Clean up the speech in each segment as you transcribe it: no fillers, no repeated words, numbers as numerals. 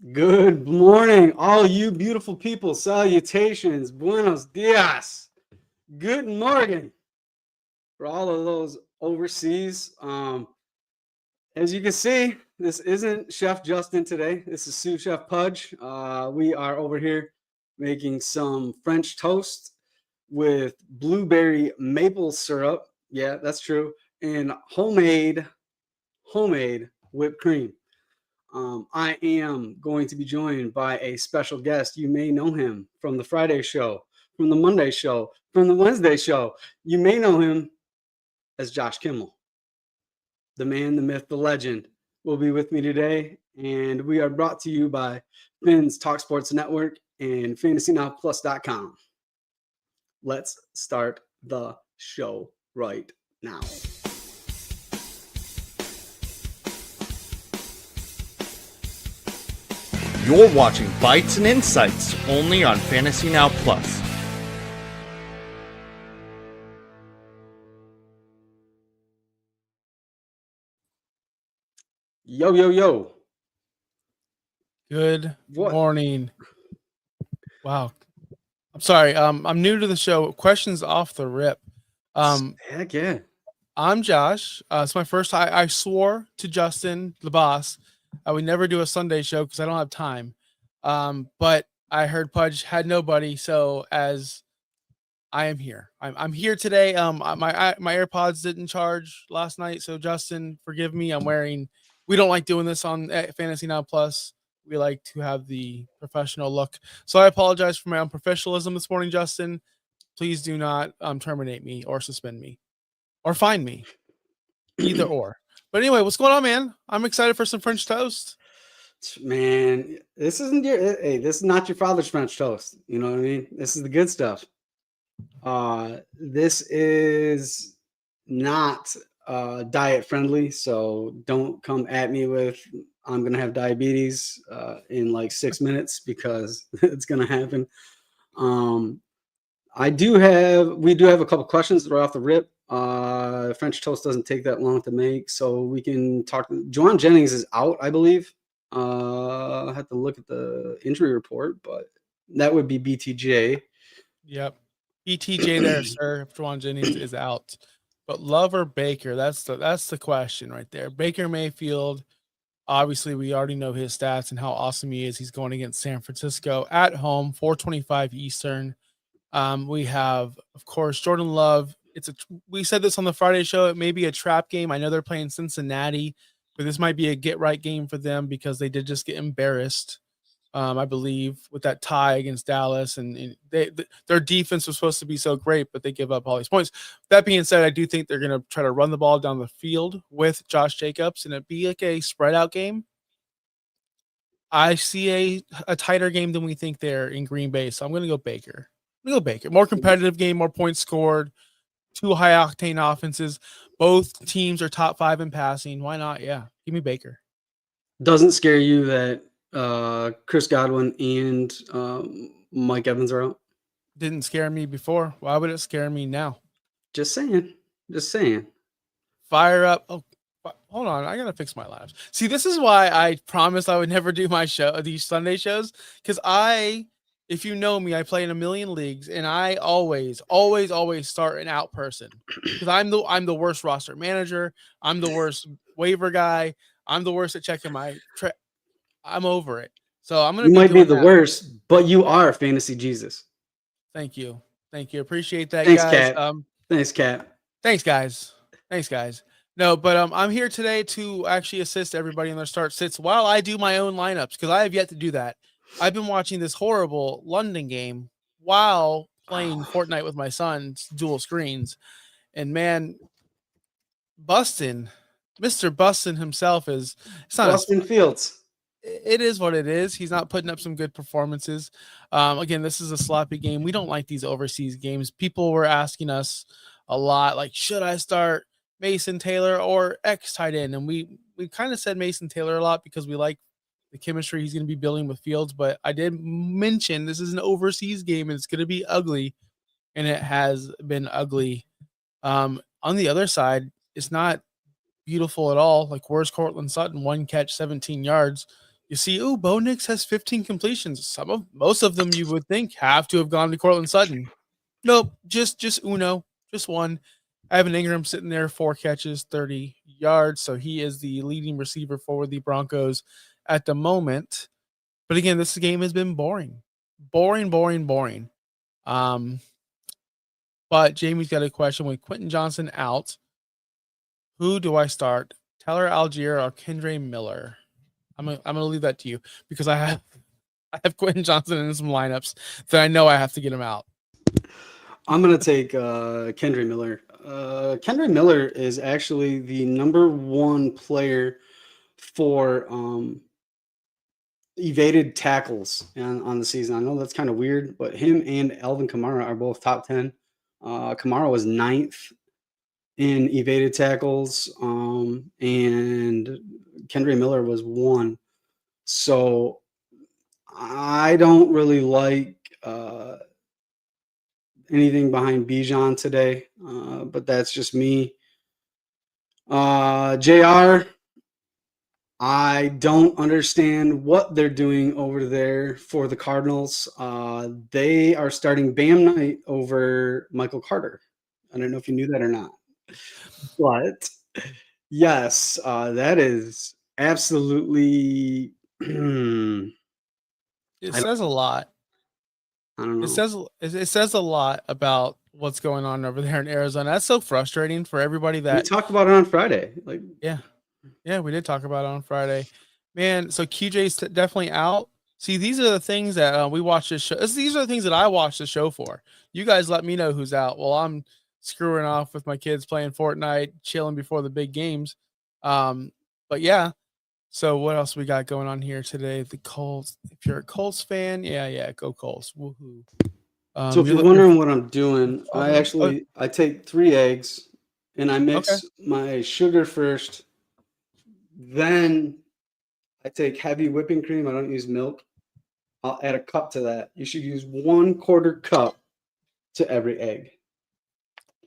Good morning, all you beautiful people. Salutations. Buenos dias. Good morning for all of those overseas. As you can see, this isn't Chef Justin today. This is Sous Chef Pudge. We are over here making some French toast with blueberry maple syrup. Yeah, that's true. And homemade whipped cream. I am going to be joined by a special guest. You may know him from the Friday show, from the Monday show, from the Wednesday show. You may know him as Josh Kimmel. The man, the myth, the legend will be with me today. And we are brought to you by Finn's Talk Sports Network and FantasyNowPlus.com. Let's start the show right now. You're watching Bites and Insights only on Fantasy Now Plus. Yo, yo, yo. Good What? morning. Wow. I'm sorry. I'm new to the show. Questions off the rip. Heck yeah. I'm Josh. It's my first time. I swore to Justin, the boss, I would never do a Sunday show because I don't have time. But I heard Pudge had nobody, so as I am here. I'm here today. My AirPods didn't charge last night, so Justin, forgive me. We don't like doing this on Fantasy Now Plus. We like to have the professional look. So I apologize for my unprofessionalism this morning, Justin. Please do not terminate me or suspend me or fine me. Either or. But anyway, what's going on, man? I'm excited for some French toast. Man, this is not your father's French toast. You know what I mean? This is the good stuff. This is not diet friendly, so don't come at me with I'm gonna have diabetes in like 6 minutes because it's gonna happen. We do have a couple questions right off the rip. French toast doesn't take that long to make, so we can talk. Juwan Jennings is out, I believe. I have to look at the injury report, but that would be BTJ. Yep. BTJ there, sir, if Juwan Jennings is out. But Love or Baker, that's the question right there. Baker Mayfield, obviously we already know his stats and how awesome he is. He's going against San Francisco at home, 4:25 Eastern. We have, of course, Jordan Love. We said this on the Friday show. It may be a trap game. I know they're playing Cincinnati, but this might be a get right game for them because they did just get embarrassed. I believe, with that tie against Dallas, and their defense was supposed to be so great, but they give up all these points. That being said, I do think they're going to try to run the ball down the field with Josh Jacobs, and it'd be like a spread out game. I see a tighter game than we think there in Green Bay, so I'm going to go Baker. More competitive game, more points scored, two high octane offenses. Both teams are top 5 in passing. Why not? Yeah, give me Baker. Doesn't scare you that Chris Godwin and Mike Evans are out? Didn't scare me before. Why would it scare me now? Just saying. Fire up. Oh, hold on. I got to fix my lives. See, this is why I promised I would never do these Sunday shows. Because if you know me, I play in a million leagues and I always start an out person. Because I'm the worst roster manager. I'm the worst waiver guy. I'm the worst at checking I'm over it. So I'm going to You might be the worst, but you are Fantasy Jesus. Thank you. Appreciate that, Thanks, guys. Cat. Thanks, Cat. Thanks, guys. No, but I'm here today to actually assist everybody in their start sits while I do my own lineups because I have yet to do that. I've been watching this horrible London game while playing Fortnite with my son's dual screens. And man, Mr. Bustin himself it's not Bustin Fields. It is what it is. He's not putting up some good performances. Again, this is a sloppy game. We don't like these overseas games. People were asking us a lot, like, should I start Mason Taylor or X tight end? And we kind of said Mason Taylor a lot because we like the chemistry he's going to be building with Fields. But I did mention this is an overseas game and it's going to be ugly, and it has been ugly. On the other side, it's not beautiful at all. Like, where's Cortland Sutton? 1 catch, 17 yards. You see, Bo Nix has 15 completions. Most of them you would think have to have gone to Cortland Sutton. Nope, just uno, just one. Evan Ingram sitting there, 4 catches, 30 yards. So he is the leading receiver for the Broncos at the moment. But again, this game has been boring. Boring. But Jamie's got a question. With Quentin Johnson out, who do I start? Tyler Algier or Kendre Miller? I'm gonna leave that to you because I have Quentin Johnson in some lineups that I know I have to get him out. I'm gonna take Kendre Miller. Kendre Miller is actually the number 1 player for evaded tackles on the season. I know that's kind of weird, but him and Alvin Kamara are both top 10. Kamara was 9th in evaded tackles, and Kendre Miller was 1. So I don't really like anything behind Bijan today, but that's just me. JR, I don't understand what they're doing over there for the Cardinals. They are starting Bam Knight over Michael Carter. I don't know if you knew that or not. But yes, that is absolutely It says a lot. I don't know. It says a lot about what's going on over there in Arizona. That's so frustrating for everybody. We talked about it on Friday. Yeah, we did talk about it on Friday, man. So QJ's definitely out. See, these are the things that we watch this show. These are the things that I watch the show for. You guys let me know who's out. Well, I'm screwing off with my kids playing Fortnite, chilling before the big games. But yeah. So what else we got going on here today? The Colts. If you're a Colts fan, yeah, go Colts. Woohoo. So if you're wondering what I'm doing, I take 3 eggs and I mix my sugar first. Then I take heavy whipping cream. I don't use milk. I'll add a cup to that. You should use 1/4 cup to every egg.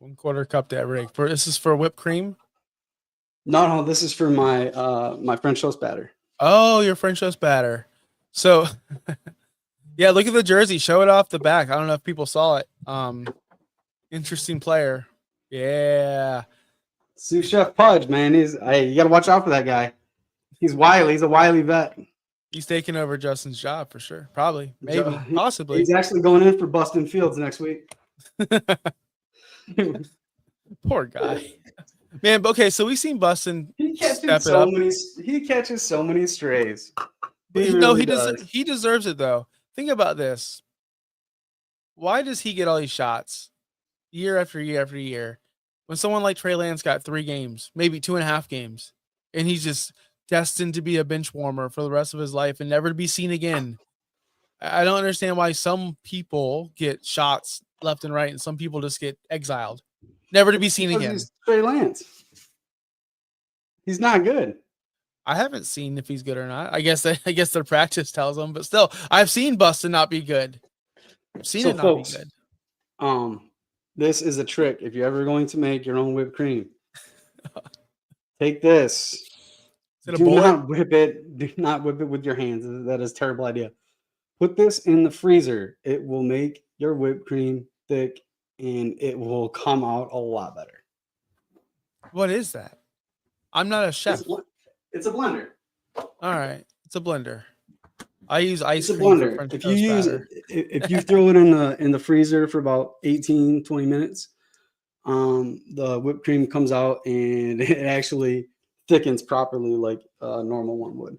1/4 cup to every egg. This is for whipped cream? No, this is for my my French toast batter. Oh, your French toast batter. So, yeah, look at the jersey. Show it off the back. I don't know if people saw it. Interesting player. Yeah. Sous Chef Pudge, man. You got to watch out for that guy. He's wily. He's a wily vet. He's taking over Justin's job for sure. Probably. Maybe. Possibly. He's actually going in for Bustin' Fields next week. Poor guy. Man, okay, so we've seen Bustin step it up. He catches so many strays. He deserves it though. Think about this. Why does he get all these shots year after year after year when someone like Trey Lance got 3 games, maybe 2.5 games, and he's just destined to be a bench warmer for the rest of his life and never to be seen again? I don't understand why some people get shots left and right and some people just get exiled. Never to be seen again. He's Trey Lance. He's not good. I haven't seen if he's good or not. I guess their practice tells them, but still, I've seen Bustin not be good. I've seen it not be good. This is a trick. If you're ever going to make your own whipped cream, take this. Do not whip it. Do not whip it with your hands. That is a terrible idea. Put this in the freezer. It will make your whipped cream thick and it will come out a lot better. What is that? I'm not a chef. It's a blender. All right. It's a blender. I use ice cream. Blender. If you throw it in the freezer for about 18, 20 minutes, the whipped cream comes out and it actually thickens properly like a normal one would.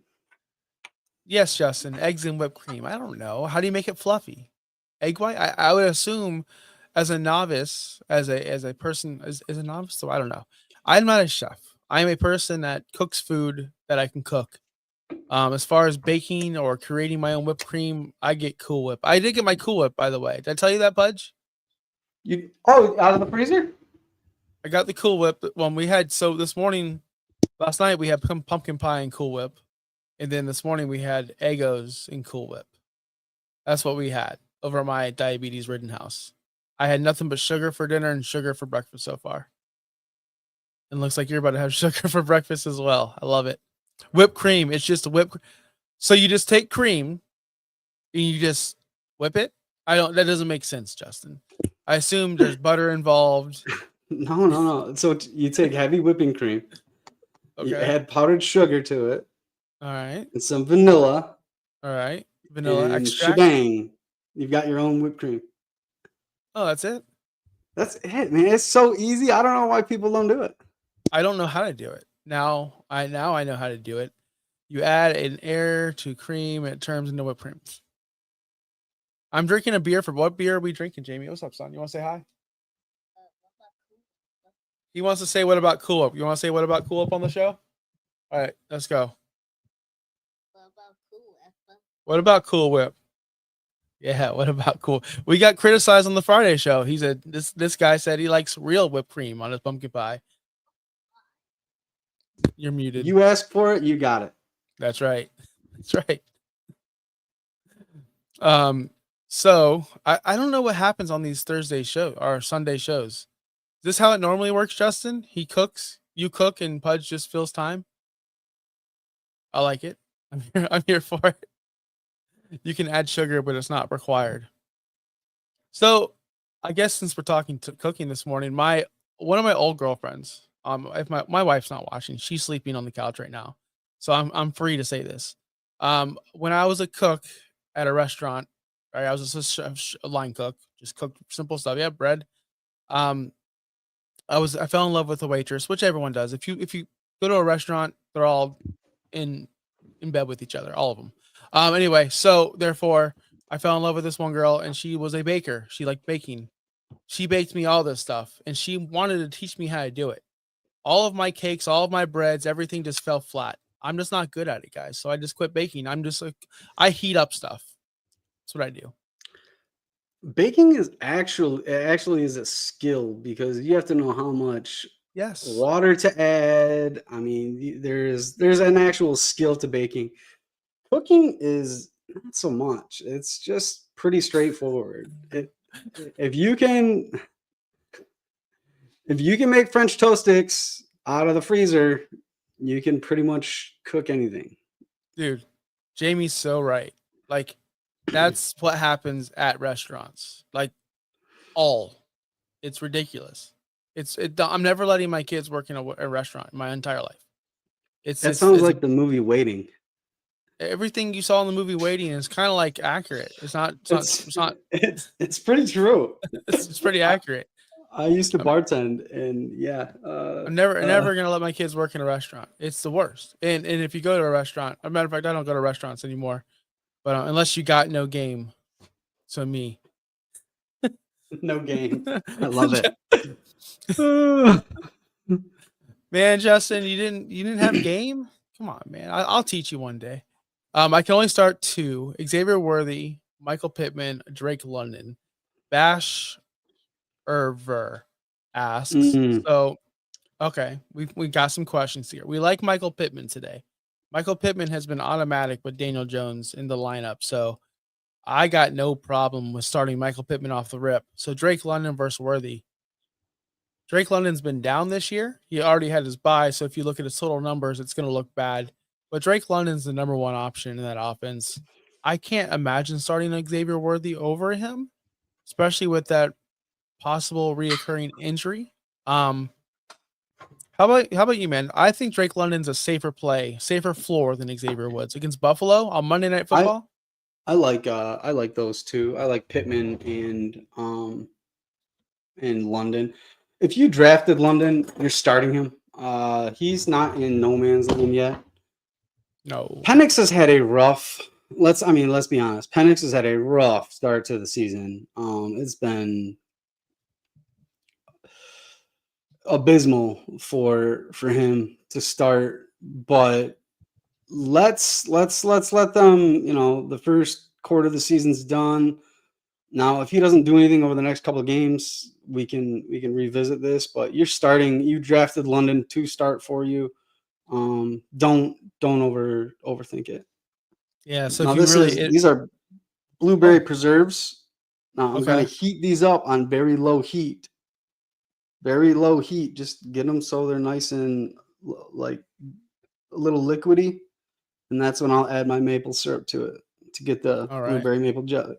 Yes, Justin. Eggs and whipped cream. I don't know. How do you make it fluffy? Egg white? I would assume as a novice, as a person, as a novice, so I don't know. I'm not a chef. I'm a person that cooks food that I can cook. As far as baking or creating my own whipped cream, I get Cool Whip. I did get my Cool Whip, by the way. Did I tell you that, Pudge? Out of the freezer? I got the Cool Whip when we had. So last night we had pumpkin pie and Cool Whip, and then this morning we had Eggos and Cool Whip. That's what we had over at my diabetes-ridden house. I had nothing but sugar for dinner and sugar for breakfast so far. And looks like you're about to have sugar for breakfast as well. I love it. Whipped cream. It's just whipped. So you just take cream and you just whip it? That doesn't make sense, Justin. I assume there's butter involved. No. So you take heavy whipping cream, you Okay. add powdered sugar to it, All right. and some vanilla, All right. Vanilla and extract. shebang. You've got your own whipped cream. Oh, that's it? That's it, man. It's so easy. I don't know why people don't do it. I don't know how to do it. Now I know how to do it. You add an air to cream and it turns into whipped cream. I'm drinking a beer. For what beer are we drinking, Jamie? What's up, son? You want to say hi? He wants to say what about Cool Up? You want to say what about Cool Up on the show? All right, let's go. What about Cool Whip? Yeah, what about Cool? We got criticized on the Friday show. He said this guy said he likes real whipped cream on his pumpkin pie. You're muted. You asked for it, you got it. That's right. That's right. So I don't know what happens on these Thursday show or Sunday shows. Is this how it normally works, Justin? He cooks, you cook, and Pudge just fills time. I like it. I'm here for it. You can add sugar, but it's not required. So I guess since we're talking to cooking this morning, one of my old girlfriends, if my wife's not watching, she's sleeping on the couch right now. So I'm free to say this. When I was a cook at a restaurant, right, I was a line cook, just cooked simple stuff. Yeah, bread. I fell in love with a waitress, which everyone does. If you go to a restaurant, they're all in bed with each other, all of them. Anyway, so therefore I fell in love with this one girl and she was a baker. She liked baking. She baked me all this stuff and she wanted to teach me how to do it. All of my cakes, all of my breads, everything just fell flat. I'm just not good at it, guys. So I just quit baking. I'm just like, I heat up stuff. That's what I do. Baking is actually is a skill because you have to know how much water to add. I mean, there's an actual skill to baking. Cooking is not so much. It's just pretty straightforward. If you can make French toast sticks out of the freezer, you can pretty much cook anything. Dude, Jamie's so right. Like, that's what happens at restaurants. Like, it's ridiculous. I'm never letting my kids work in a restaurant in my entire life. That sounds like the movie Waiting. Everything you saw in the movie Waiting is kind of like accurate. It's pretty true. It's pretty accurate. I used to bartend, and yeah, I'm never gonna let my kids work in a restaurant. It's the worst. And if you go to a restaurant, as a matter of fact, I don't go to restaurants anymore. But unless you got no game, so me, no game. I love it. Man, Justin, you didn't have game. Come on, man. I'll teach you one day. I can only start 2: Xavier Worthy, Michael Pittman, Drake London. Bash Erver asks. So, okay, we got some questions here. We like Michael Pittman today. Michael Pittman has been automatic with Daniel Jones in the lineup, so I got no problem with starting Michael Pittman off the rip. So Drake London versus Worthy. Drake London's been down this year. He already had his bye, so if you look at his total numbers, it's going to look bad. But Drake London's the number one option in that offense. I can't imagine starting Xavier Worthy over him, especially with that possible reoccurring injury. How about you, man? I think Drake London's a safer floor than Xavier Woods against Buffalo on Monday Night Football. I like those two. I like Pittman and London. If you drafted London, you're starting him. He's not in no man's land yet. No. Penix has had a rough. Let's be honest. Penix has had a rough start to the season. It's been abysmal for him to start, but let's let them, the first quarter of the season's done. Now, if he doesn't do anything over the next couple of games, we can revisit this, but you drafted London to start for you. Don't overthink it. Yeah, so these are blueberry preserves. Now I'm going to heat these up on very low heat. Very low heat. Just get them so they're nice and like a little liquidy. and that's when I'll add my maple syrup to it to get the All right. blueberry maple jelly.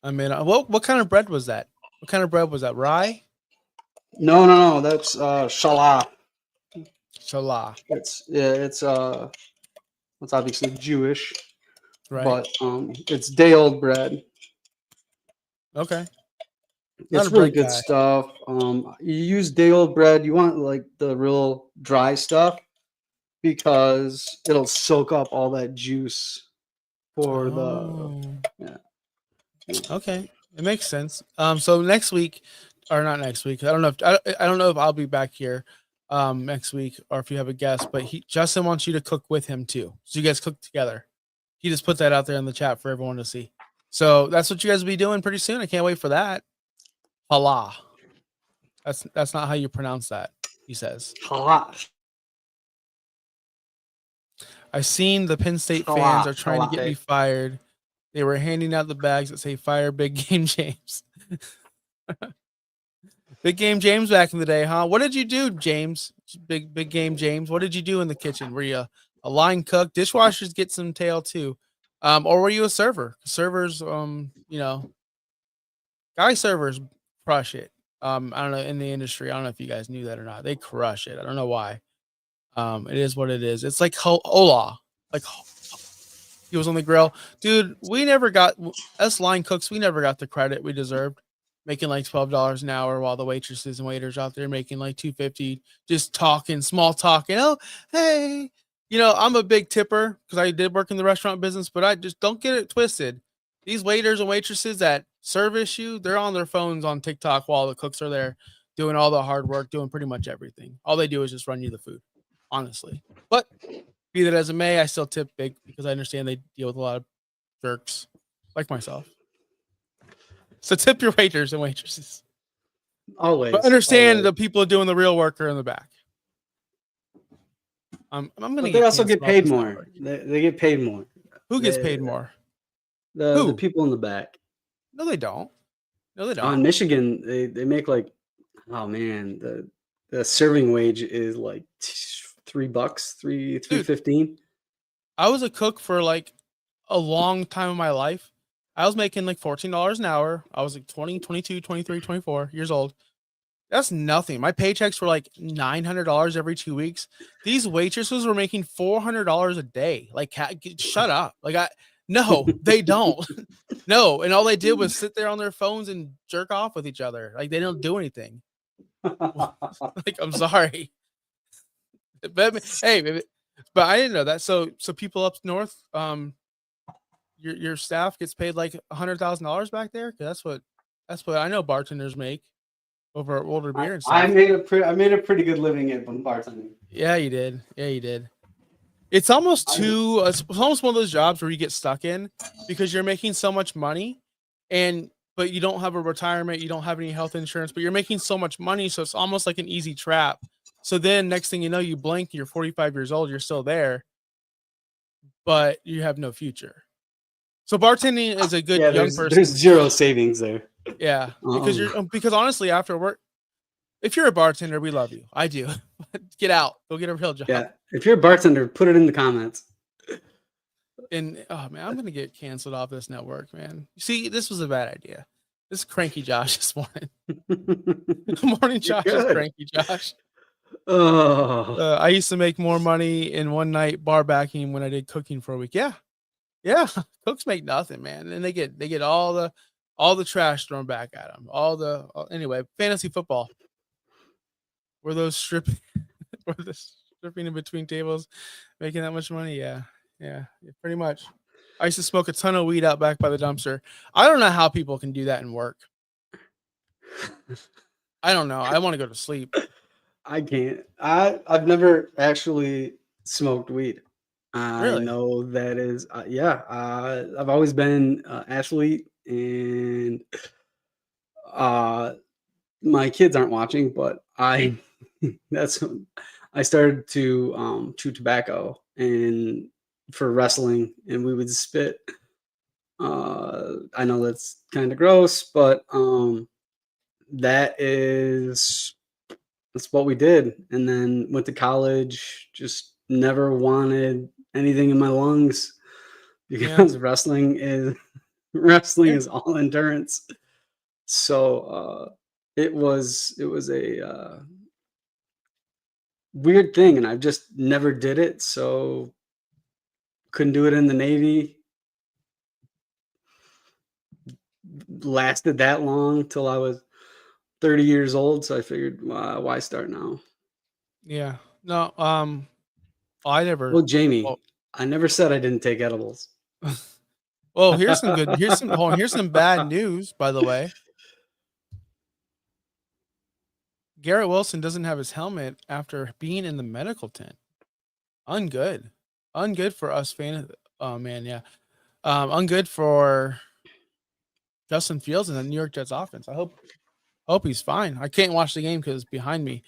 I mean, what kind of bread was that? What kind of bread was that? Rye? No, that's challah. Challah, It's obviously Jewish, right? but it's day old bread. Okay. Not It's a really bread good guy. stuff. You use day old bread. You want like the real dry stuff because it'll soak up all that juice for Oh. yeah. Okay, it makes sense. So next week, or not next week, I don't know if I don't know if I'll be back here next week or if you have a guest, but Justin wants you to cook with him too. So you guys cook together. He just put that out there in the chat for everyone to see. So that's what you guys will be doing pretty soon. I can't wait for that. Hala. That's not how you pronounce that, he says. Challah. I've seen the Penn State fans are trying to get me fired. They were handing out the bags that say "Fire Big Game James." Big Game James back in the day, huh? What did you do, James? Big Game James. What did you do in the kitchen? Were you a line cook? Dishwashers get some tail too. Or were you a server? Servers, guy servers crush it. I don't know, in the industry. I don't know if you guys knew that or not. They crush it. I don't know why. It is what it is. It's like Ola. Like he was on the grill. Dude, we never got us line cooks, we never got the credit we deserved. Making like $12 an hour while the waitresses and waiters out there making like $2.50, just talking, small talking. Oh, hey, I'm a big tipper because I did work in the restaurant business, but I just don't get it twisted. These waiters and waitresses that service you, they're on their phones on TikTok while the cooks are there doing all the hard work, doing pretty much everything. All they do is just run you the food, honestly. But be that as it may, I still tip big because I understand they deal with a lot of jerks like myself. So tip your waiters and waitresses. Always. But understand the people doing the real work are in the back. I'm gonna. But they also get paid more. They get paid more. Who gets paid more? The people in the back. No, they don't. No, they don't. On Michigan, they make like, oh man, the serving wage is like $3, $3.15. I was a cook for like a long time in my life. I was making like $14 an hour. I was like 20, 22, 23, 24 years old. That's nothing. My paychecks were like $900 every 2 weeks. These waitresses were making $400 a day. Like, shut up. Like, no, they don't. No. And all they did was sit there on their phones and jerk off with each other. Like, they don't do anything. Like, I'm sorry. But hey, but I didn't know that. So people up north, your staff gets paid like $100,000 back there. That's what I know bartenders make over at Older Beer and stuff. I made a pretty good living at bartending. Yeah, you did. It's almost it's almost one of those jobs where you get stuck in because you're making so much money, but you don't have a retirement, you don't have any health insurance, but you're making so much money, so it's almost like an easy trap. So then next thing you know, you blink, you're 45 years old, you're still there, but you have no future. So bartending is a good young person. There's zero savings there. Yeah, because honestly, after work, if you're a bartender, we love you. I do. Get out. Go get a real job. Yeah, if you're a bartender, put it in the comments. And oh man, I'm gonna get canceled off this network, man. See, this was a bad idea. This is cranky Josh this morning. Morning Josh is cranky Josh. Oh, I used to make more money in one night bar backing when I did cooking for a week. Yeah. Cooks make nothing, man, and they get all the trash thrown back at them. Anyway, fantasy football. Were those stripping in between tables, making that much money? Yeah, pretty much. I used to smoke a ton of weed out back by the dumpster. I don't know how people can do that and work. I don't know. I want to go to sleep. I can't. I've never actually smoked weed. I know that is, I've always been an athlete, and my kids aren't watching, but I started to chew tobacco and for wrestling, and we would spit. I know that's kind of gross, but that's what we did. And then went to college, just never wanted anything in my lungs because wrestling is all endurance. So it was a weird thing, and I just never did it. So couldn't do it in the Navy. Lasted that long till I was 30 years old. So I figured, why start now? Yeah. No. I never. Well, Jamie, Well, I never said I didn't take edibles. well, here's some good. Here's some bad news, by the way. Garrett Wilson doesn't have his helmet after being in the medical tent. Ungood. Ungood for us fan. Oh man, yeah. Ungood for Justin Fields and the New York Jets offense. I hope he's fine. I can't watch the game because it's behind me.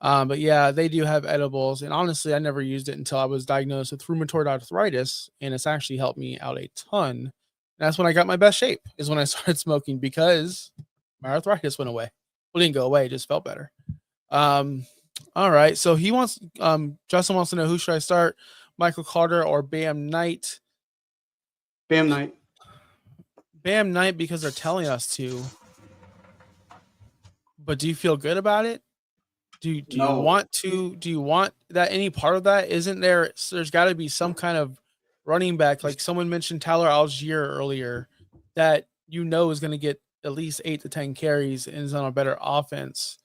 But yeah, they do have edibles. And honestly, I never used it until I was diagnosed with rheumatoid arthritis. And it's actually helped me out a ton. And that's when I got my best shape, is when I started smoking, because my arthritis went away. Well, it didn't go away, it just felt better. All right. So he wants Justin wants to know, who should I start? Michael Carter or Bam Knight? Bam Knight. Bam Knight, because they're telling us to. But do you feel good about it? Do you want to? Do you want that? Any part of that? Isn't there? There's got to be some kind of running back, like someone mentioned Tyler Algier earlier, that is going to get at least 8 to 10 carries and is on a better offense.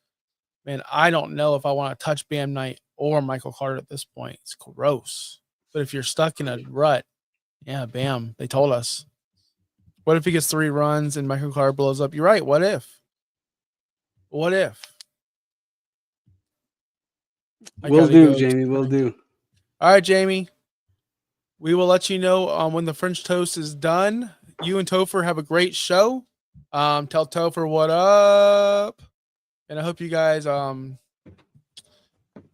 Man, I don't know if I want to touch Bam Knight or Michael Carter at this point. It's gross. But if you're stuck in a rut, yeah, Bam. They told us. What if he gets 3 runs and Michael Carter blows up? You're right. What if? What if? Will do, Jamie. Will do. All right, Jamie. We will let you know when the French toast is done. You and Topher have a great show. Tell Topher what up. And I hope you guys I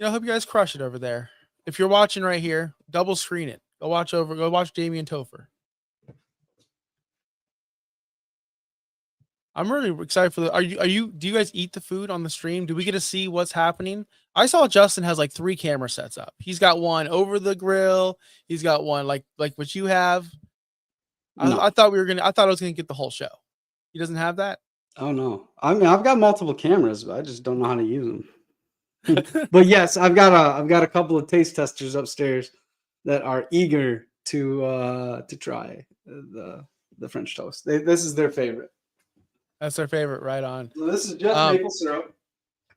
hope you guys crush it over there. If you're watching right here, double screen it. Go watch Jamie and Topher. I'm really excited for do you guys eat the food on the stream? Do we get to see what's happening? I saw Justin has like 3 camera sets up. He's got one over the grill. He's got one like what you have. No. I thought I was gonna get the whole show. He doesn't have that? Oh no. I mean, I've got multiple cameras, but I just don't know how to use them. But yes, I've got a couple of taste testers upstairs that are eager to try the French toast. This is their favorite. That's their favorite, right on. So this is just maple syrup.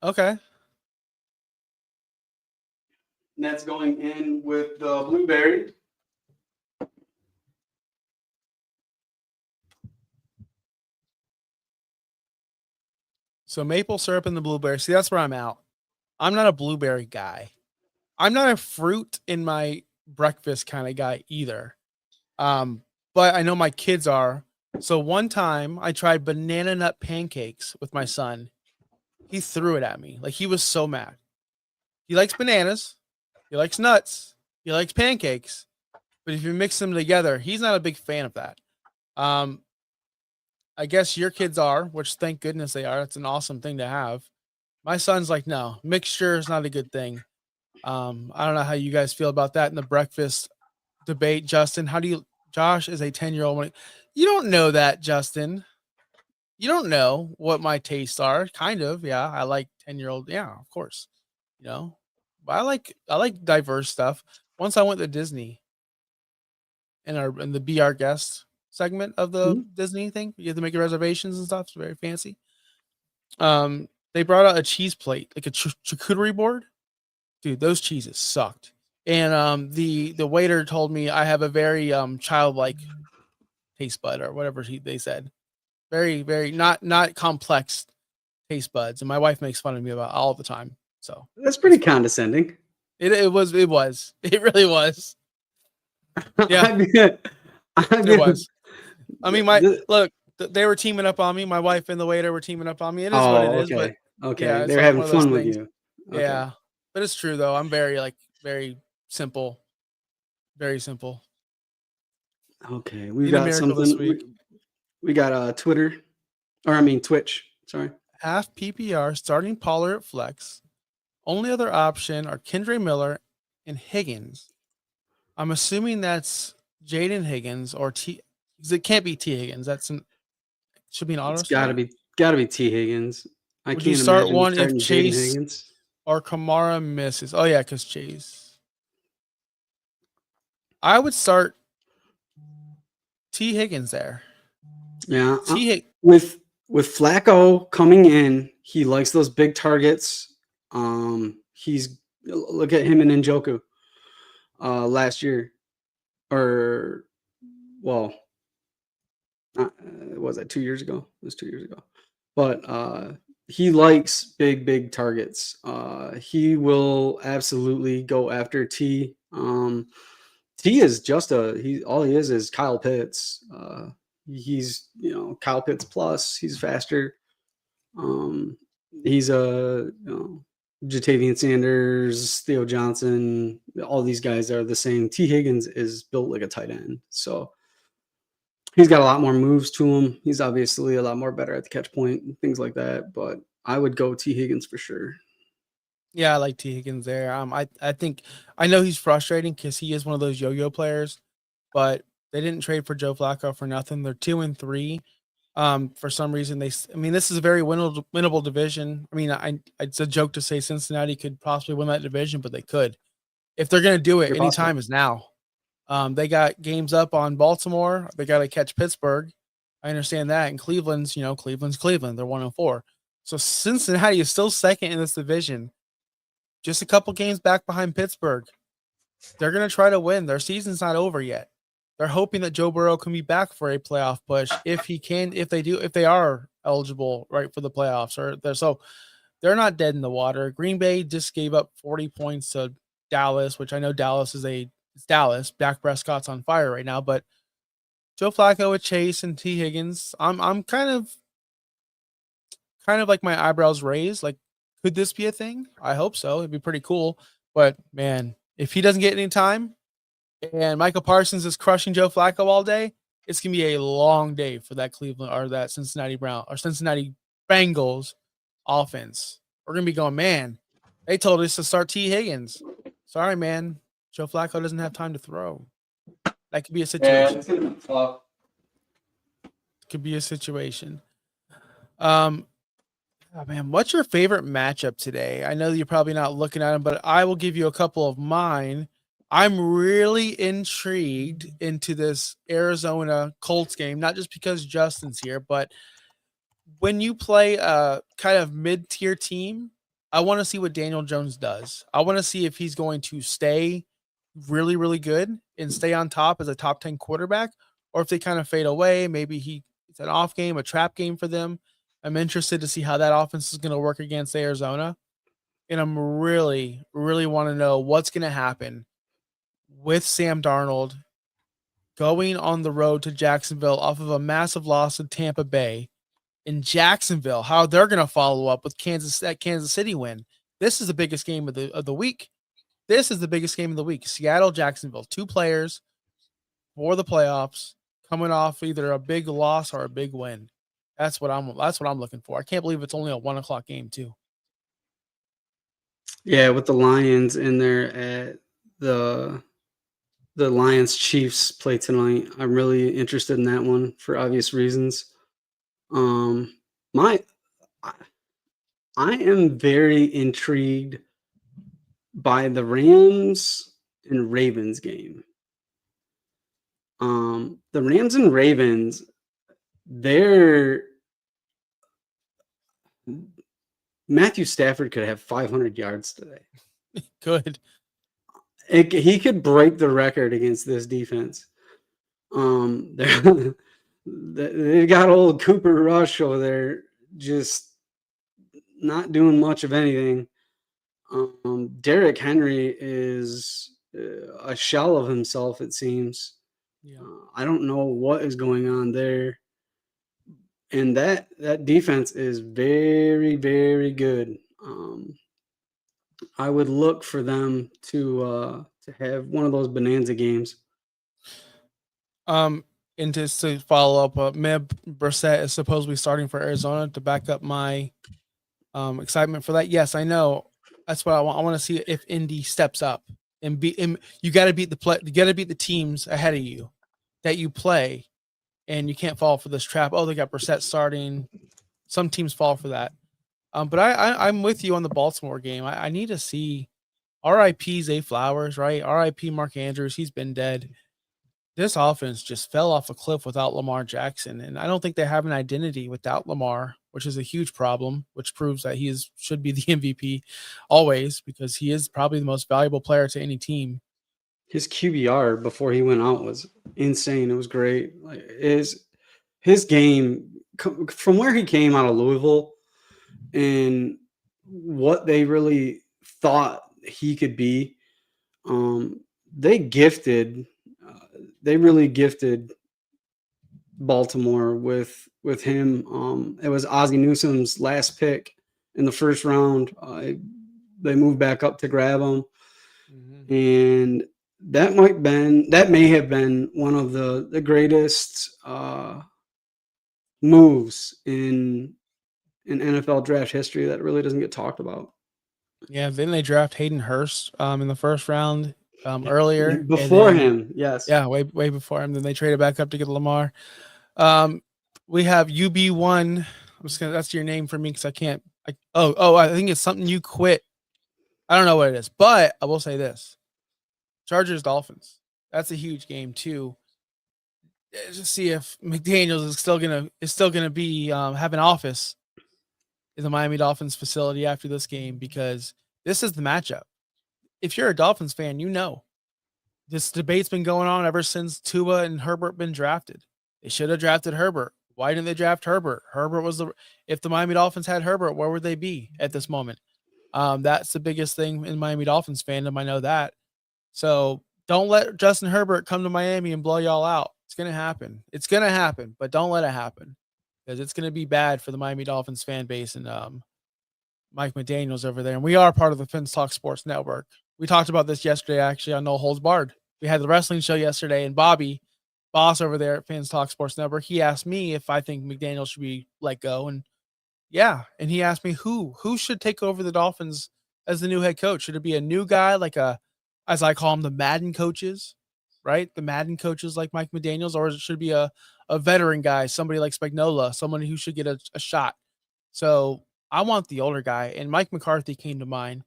Okay. And that's going in with the blueberry. So maple syrup and the blueberry. See, that's where I'm out. I'm not a blueberry guy. I'm not a fruit in my breakfast kind of guy either. But I know my kids are. So one time I tried banana nut pancakes with my son. He threw it at me. Like, he was so mad. He likes bananas. He likes nuts. He likes pancakes. But if you mix them together, he's not a big fan of that. I guess your kids are, which thank goodness they are. It's an awesome thing to have. My son's like, no, mixture is not a good thing. I don't know how you guys feel about that in the breakfast debate. Justin, Josh is a 10-year-old. You don't know that, Justin. You don't know what my tastes are. Kind of, yeah. I like 10-year-old. Yeah, of course. But I like diverse stuff. Once I went to Disney in the Be Our Guest segment of the Disney thing, you have to make your reservations and stuff. It's very fancy. They brought out a cheese plate, like a charcuterie board. Dude, those cheeses sucked. And the waiter told me I have a very childlike taste bud, or whatever they said. Very, very not complex taste buds. And my wife makes fun of me about it all the time. So that's pretty condescending. It was. It really was. Yeah. It was. I mean, look, they were teaming up on me. My wife and the waiter were teaming up on me. It is what it is. Okay. But okay. Yeah, they're having fun with you. Okay. Yeah. But it's true though. I'm very simple. Very simple. Okay. We got something this week. We got Twitch. Sorry. Half PPR starting Pollard at flex. Only other option are Kendre Miller and Higgins. I'm assuming that's Jaden Higgins or T. Because it can't be T Higgins. Should be an auto It's start. gotta be T Higgins. I Would you can't start imagine one if starting Jaden Chase Higgins. or Kamara misses? Oh yeah, because Chase. I would start T Higgins there. Yeah, T with Flacco coming in, he likes those big targets. He's look at him and Njoku last year, or well, was that 2 years ago? It was 2 years ago. But he likes big targets. He will absolutely go after T. T is just all he is Kyle Pitts. He's Kyle Pitts plus. He's faster. He's Jatavian Sanders, Theo Johnson. All these guys are the same. T Higgins is built like a tight end, so he's got a lot more moves to him. He's obviously a lot more better at the catch point and things like that. But I would go T Higgins for sure. Yeah, I like T Higgins there. I think I know he's frustrating because he is one of those yo-yo players, but they didn't trade for Joe Flacco for nothing. They're 2-3. For some reason, this is a very winnable division. I mean, it's a joke to say Cincinnati could possibly win that division, but they could. If they're going to do it, Very any possible. time is now. They got games up on Baltimore. They got to catch Pittsburgh. I understand that. And Cleveland's Cleveland. They're 1-4. So Cincinnati is still second in this division, just a couple games back behind Pittsburgh. They're going to try to win. Their season's not over yet. They're hoping that Joe Burrow can be back for a playoff push if they are eligible right for the playoffs. So they're not dead in the water. Green Bay just gave up 40 points to Dallas, which I know Dallas it's Dallas. Dak Prescott's on fire right now, but Joe Flacco with Chase and T Higgins, I'm kind of like my eyebrows raised. Like, could this be a thing? I hope so. It'd be pretty cool. But man, if he doesn't get any time and Michael Parsons is crushing Joe Flacco all day, it's gonna be a long day for that Cleveland or that Cincinnati Bengals offense. We're gonna be going, man. They told us to start T Higgins. Sorry, man. Joe Flacco doesn't have time to throw. That could be a situation. It's gonna be tough. Could be a situation. Oh man, what's your favorite matchup today? I know you're probably not looking at them, but I will give you a couple of mine. I'm really intrigued into this Arizona Colts game, not just because Justin's here, but when you play a kind of mid-tier team, I want to see what Daniel Jones does. I want to see if he's going to stay really, really good and stay on top as a top 10 quarterback, or if they kind of fade away. Maybe it's an off game, a trap game for them. I'm interested to see how that offense is going to work against Arizona. And I'm really, really want to know what's going to happen with Sam Darnold going on the road to Jacksonville off of a massive loss in Tampa Bay. In Jacksonville, how they're going to follow up with Kansas City win. This is the biggest game of the week. This is the biggest game of the week. Seattle, Jacksonville, 2 players for the playoffs coming off either a big loss or a big win. That's what I'm looking for. I can't believe it's only a 1:00 game too. Yeah, with the Lions in there at the Lions Chiefs play tonight. I'm really interested in that one for obvious reasons. I am very intrigued by the Rams and Ravens game. The Rams and Ravens, Matthew Stafford could have 500 yards today. Good. He could break the record against this defense. They got old Cooper Rush over there, just not doing much of anything. Derrick Henry is a shell of himself, it seems. Yeah. I don't know what is going on there. And that defense is very, very good. I would look for them to have one of those bonanza games. And just to follow up, Meb Brissett is supposedly starting for Arizona to back up my excitement for that. Yes, I know. That's what I want. I want to see if Indy steps up and you got to beat the teams ahead of you that you play, and you can't fall for this trap. Oh, they got Brissett starting. Some teams fall for that. But I'm with you on the Baltimore game. I need to see R.I.P. Zay Flowers, right? R.I.P. Mark Andrews. He's been dead. This offense just fell off a cliff without Lamar Jackson, and I don't think they have an identity without Lamar, which is a huge problem, which proves that should be the MVP always, because he is probably the most valuable player to any team. His QBR before he went out was insane. It was great. Like his game from where he came out of Louisville and what they really thought he could be, they really gifted Baltimore with him. It was Ozzie Newsome's last pick in the first round. They moved back up to grab him, and that may have been one of the greatest moves in NFL draft history that really doesn't get talked about. Yeah, then they draft Hayden Hurst in the first round earlier. Before him, yes. Yeah, way before him. Then they traded back up to get Lamar. We have UB1. That's your name for me because I can't. I think it's something you quit. I don't know what it is, but I will say this: Chargers Dolphins. That's a huge game too. Just see if McDaniels is still gonna be have an office in the Miami Dolphins facility after this game, because this is the matchup. If you're a Dolphins fan, you know this debate's been going on ever since Tua and Herbert been drafted. They should have drafted Herbert. Why didn't they draft Herbert? If the Miami Dolphins had Herbert, where would they be at this moment? That's the biggest thing in Miami Dolphins fandom. I know that. So don't let Justin Herbert come to Miami and blow y'all out. It's going to happen. It's going to happen, but don't let it happen, because it's going to be bad for the Miami Dolphins fan base and Mike McDaniels over there. And we are part of the Fins Talk Sports Network. We talked about this yesterday, actually, on No Holds Barred. We had the wrestling show yesterday, and Bobby, boss over there at Fins Talk Sports Network, he asked me if I think McDaniels should be let go. And yeah, and he asked me who should take over the Dolphins as the new head coach. Should it be a new guy, like as I call them, the Madden coaches, right? The Madden coaches like Mike McDaniels, or should it be a veteran guy, somebody like Spagnuolo, someone who should get a shot? So I want the older guy, and Mike McCarthy came to mind.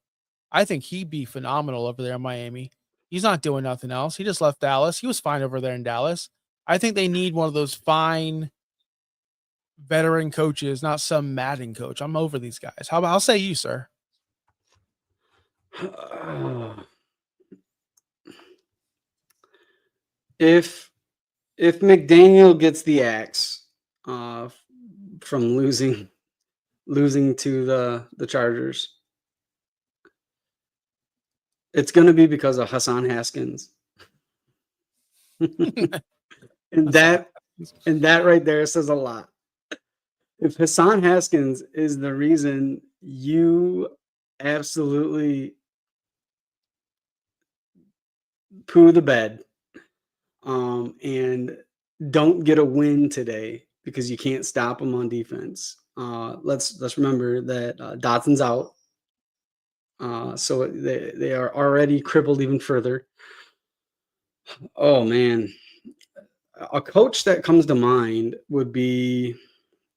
I think he'd be phenomenal over there in Miami. He's not doing nothing else. He just left Dallas. He was fine over there in Dallas. I think they need one of those fine veteran coaches, not some Madden coach. I'm over these guys. I'll say you, sir. If McDaniel gets the axe from losing to the Chargers, it's going to be because of Hassan Haskins. and that right there says a lot. If Hassan Haskins is the reason you absolutely poo the bed and don't get a win today because you can't stop them on defense, let's remember that Dotson's out. So they are already crippled even further. Oh, man. A coach that comes to mind would be,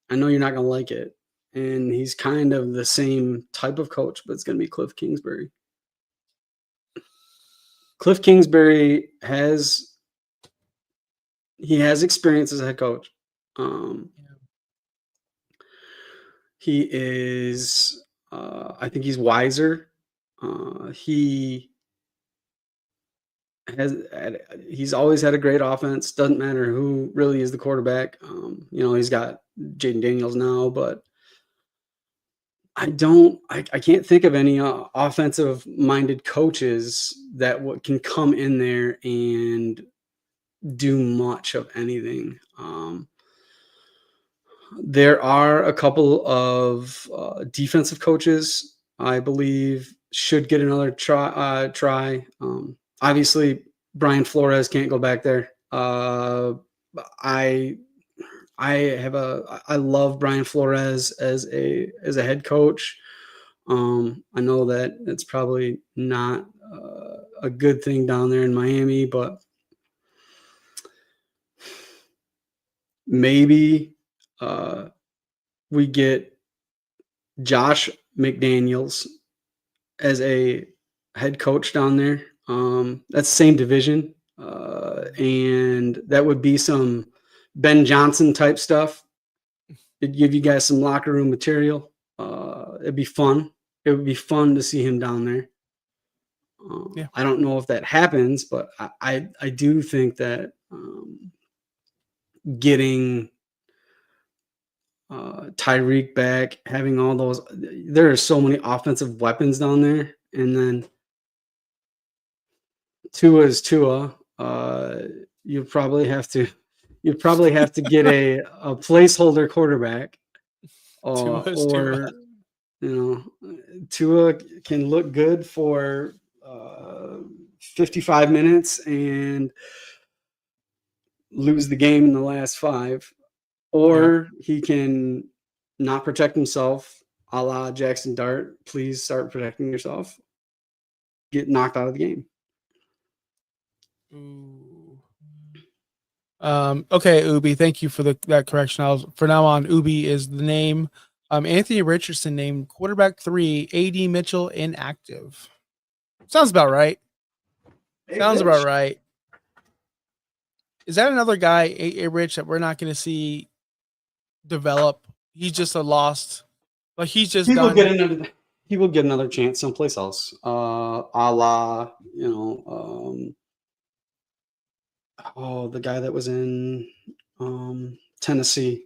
I know you're not going to like it, and he's kind of the same type of coach, but it's going to be Cliff Kingsbury. Cliff Kingsbury has experience as a head coach. He is, I think he's wiser. He's always had a great offense. Doesn't matter who really is the quarterback. He's got Jaden Daniels now, but I can't think of any offensive minded coaches that can come in there and do much of anything. There are a couple of defensive coaches I believe should get another try. Obviously, Brian Flores can't go back there. I love Brian Flores as a head coach. I know that it's probably not a good thing down there in Miami, but maybe we get Josh McDaniels as a head coach down there. That's the same division. And that would be some Ben Johnson type stuff. It'd give you guys some locker room material. It'd be fun. It would be fun to see him down there. Yeah. I don't know if that happens, but I do think that getting Tyreek back, having all those, there are so many offensive weapons down there, and then Tua is Tua. You probably have to get a placeholder quarterback, Tua's or Tua. Tua can look good for 55 minutes and lose the game in the last 5, or he can not protect himself, a la Jackson Dart. Please start protecting yourself. Get knocked out of the game. Ooh. Okay, Ubi, thank you for that correction. For now on, Ubi is the name. Anthony Richardson named quarterback 3, AD Mitchell inactive. Sounds about right. Sounds about right. Is that another guy, A Rich, that we're not going to see develop? He's just a lost. Like he's just He done. will get another chance someplace else. A la, the guy that was in Tennessee,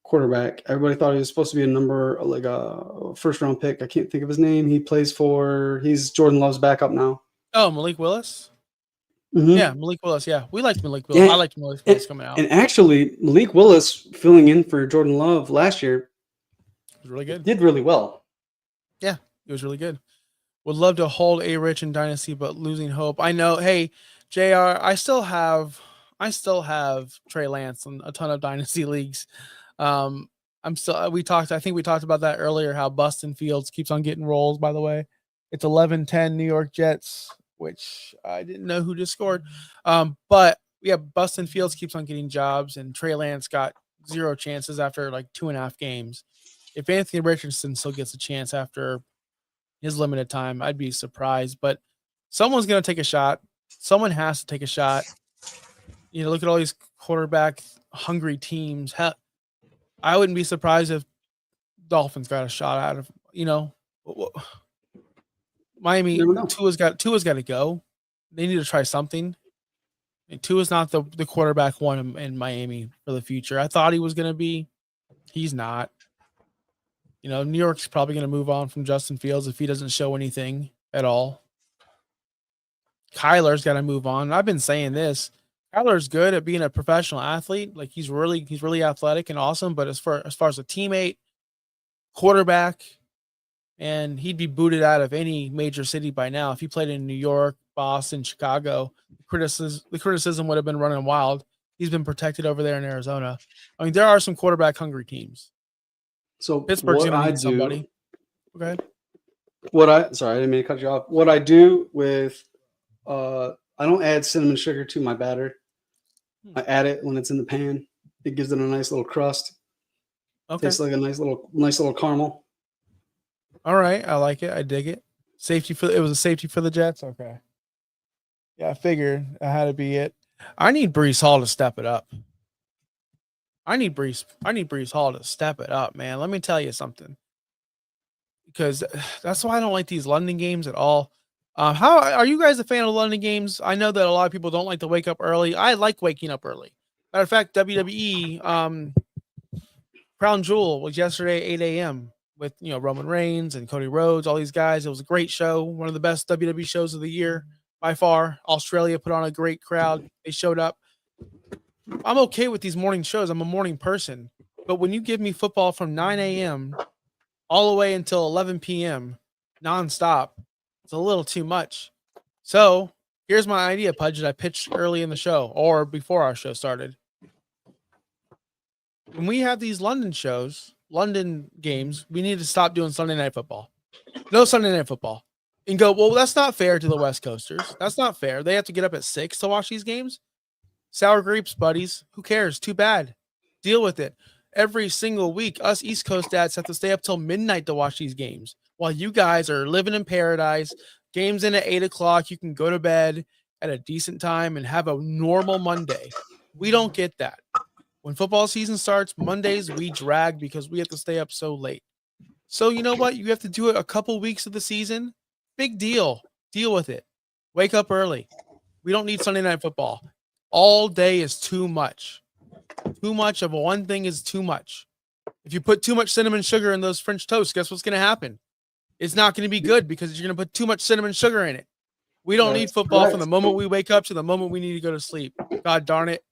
quarterback. Everybody thought he was supposed to be a first round pick. I can't think of his name. He's Jordan Love's backup now. Oh, Malik Willis. Mm-hmm. Yeah, Malik Willis. Yeah, we liked Malik Willis. Yeah. I liked Malik Willis coming out. And actually, Malik Willis filling in for Jordan Love last year was really good. Did really well. Yeah, it was really good. Would love to hold A Rich in Dynasty, but losing hope. I know. Hey, JR, I still have Trey Lance in a ton of Dynasty leagues. I think we talked about that earlier, how Bustin Fields keeps on getting rolls, by the way. It's 11-10 New York Jets, which I didn't know who just scored. But yeah, Bustin Fields keeps on getting jobs, and Trey Lance got 0 chances after like 2.5 games. If Anthony Richardson still gets a chance after his limited time, I'd be surprised. But someone's going to take a shot. Someone has to take a shot. Look at all these quarterback hungry teams. I wouldn't be surprised if Dolphins got a shot out of, Miami. Tua's got to go. They need to try something. And Tua's not the quarterback one in Miami for the future. I thought he was going to be. He's not. New York's probably going to move on from Justin Fields if he doesn't show anything at all. Kyler's got to move on. I've been saying this. Kyler's good at being a professional athlete. Like he's really athletic and awesome. But as far as a teammate, quarterback, and he'd be booted out of any major city by now. If he played in New York, Boston, Chicago, the criticism would have been running wild. He's been protected over there in Arizona. I mean, there are some quarterback hungry teams. So Pittsburgh's going to need somebody. Okay. Sorry, I didn't mean to cut you off. What I do with, I don't add cinnamon sugar to my batter. I add it when it's in the pan. It gives it a nice little crust. Okay. Tastes like a nice little caramel. All right, I like it. I dig it. It was a safety for the Jets. Okay. Yeah, I figured it had to be it. I need Breece Hall to step it up. I need Breece Hall to step it up, man. Let me tell you something. Because that's why I don't like these London games at all. How are you guys a fan of London games? I know that a lot of people don't like to wake up early. I like waking up early. Matter of fact, WWE Crown Jewel was yesterday 8 a.m. with Roman Reigns and Cody Rhodes, all these guys. It was a great show, one of the best WWE shows of the year by far. Australia put on a great crowd. They showed up. I'm okay with these morning shows. I'm a morning person. But when you give me football from 9 a.m. all the way until 11 p.m. nonstop, it's a little too much. So here's my idea, Pudge, that I pitched early in the show or before our show started. When we have these London shows, London games, we need to stop doing Sunday Night Football. No Sunday Night Football. and go, well, that's not fair to the West Coasters. That's not fair. They have to get up at 6 to watch these games. Sour grapes, buddies. Who cares? Too bad. Deal with it. Every single week, us East Coast dads have to stay up till midnight to watch these games while you guys are living in paradise. Games in at 8 o'clock. You can go to bed at a decent time and have a normal Monday. We don't get that. When football season starts, Mondays we drag because we have to stay up so late. So you know what? You have to do it a couple weeks of the season. Big deal. Deal with it. Wake up early. We don't need Sunday night football. All day is too much. Too much of one thing is too much. If you put too much cinnamon sugar in those French toasts, guess what's going to happen? It's not going to be good because you're going to put too much cinnamon sugar in it. We don't need football from the moment we wake up to the moment we need to go to sleep. God darn it.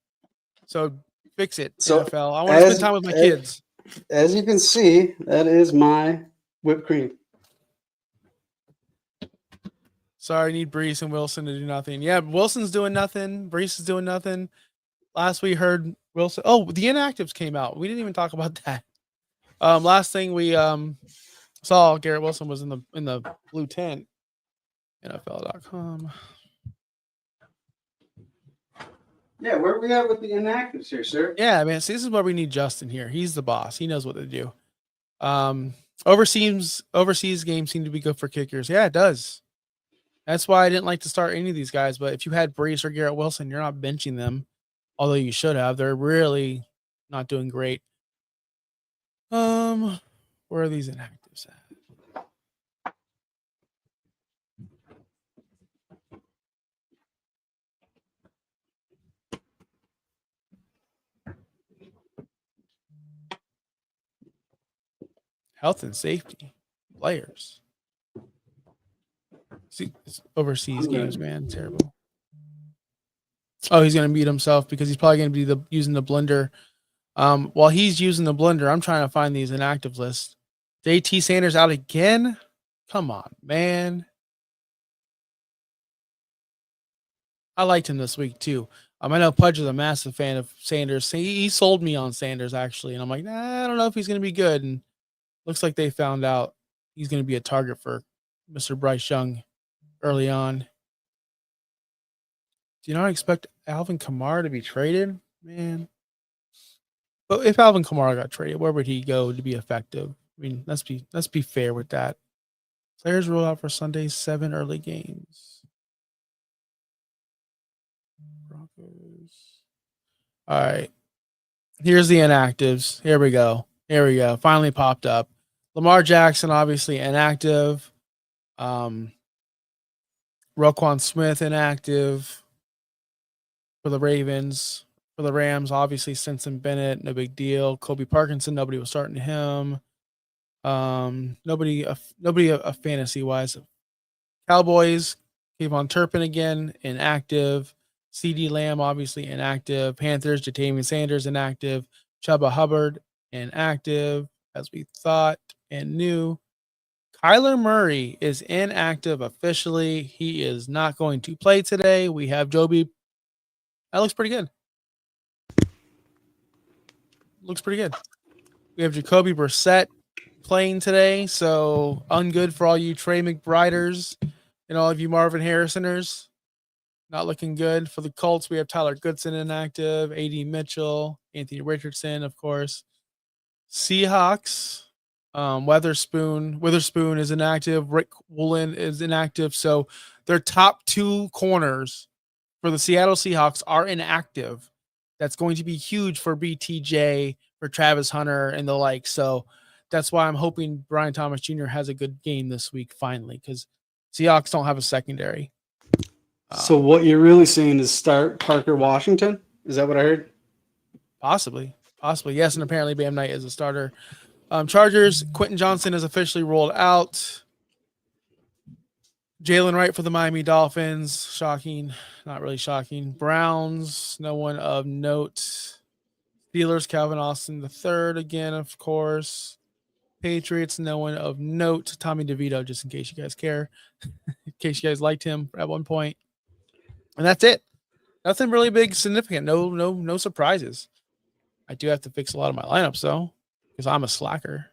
So fix it, So, NFL. I want to spend time with my kids. As you can see, that is my whipped cream. Sorry, I need Brees and Wilson to do nothing. Yeah, Wilson's doing nothing. Brees is doing nothing. Last we heard Wilson. Oh, the inactives came out. We didn't even talk about that. Last thing we saw, Garrett Wilson was in the blue tent. NFL.com. Yeah, where are we at with the inactives here, sir? Yeah, man. See, this is where we need Justin here. He's the boss. He knows what to do. Overseas games seem to be good for kickers. Yeah, it does. That's why I didn't like to start any of these guys. But if you had Brees or Garrett Wilson, you're not benching them, although you should have. They're really not doing great. Where are these inactives at? Health and safety players. See, it's overseas games, man. Terrible. Oh, he's going to mute himself because he's probably going to be using the blender. While he's using the blender, I'm trying to find these inactive lists. JT Sanders out again? Come on, man. I liked him this week, too. I know Pudge is a massive fan of Sanders. He sold me on Sanders, actually. And I'm like, nah, I don't know if he's going to be good. And looks like they found out he's going to be a target for Mr. Bryce Young early on. Do you not expect Alvin Kamara to be traded? Man. But if Alvin Kamara got traded, where would he go to be effective? I mean, let's be fair with that. Players ruled out for Sunday's 7 early games. Broncos. All right. Here's the inactives. Here we go. Finally popped up. Lamar Jackson, obviously inactive. Roquan Smith, inactive for the Ravens. For the Rams, obviously Stetson Bennett, no big deal. Kobe Parkinson, nobody was starting him. Nobody fantasy-wise. Cowboys, Kayvon Turpin again, inactive. CeeDee Lamb, obviously inactive. Panthers, Jatavian Sanders, inactive. Chuba Hubbard, inactive, as we thought and knew. Kyler Murray is inactive officially. He is not going to play today. We have Joby. That looks pretty good. We have Jacoby Brissett playing today, so ungood for all you Trey McBriders and all of you Marvin Harrisoners. Not looking good. For the Colts, we have Tyler Goodson inactive, A.D. Mitchell, Anthony Richardson, of course. Seahawks, Witherspoon is inactive. Rick Woolen is inactive. So their top 2 corners for the Seattle Seahawks are inactive. That's going to be huge for BTJ, for Travis Hunter, and the like. So that's why I'm hoping Brian Thomas Jr. has a good game this week, finally, because Seahawks don't have a secondary. So what you're really saying is start Parker Washington? Is that what I heard? Possibly, yes. And apparently Bam Knight is a starter. Chargers, Quentin Johnson is officially rolled out. Jalen Wright for the Miami Dolphins. Shocking. Not really shocking. Browns, no one of note. Steelers, Calvin Austin III again, of course. Patriots, no one of note. Tommy DeVito, just in case you guys care. In case you guys liked him at one point. And that's it. Nothing really big, significant. No surprises. I do have to fix a lot of my lineups, though, because I'm a slacker.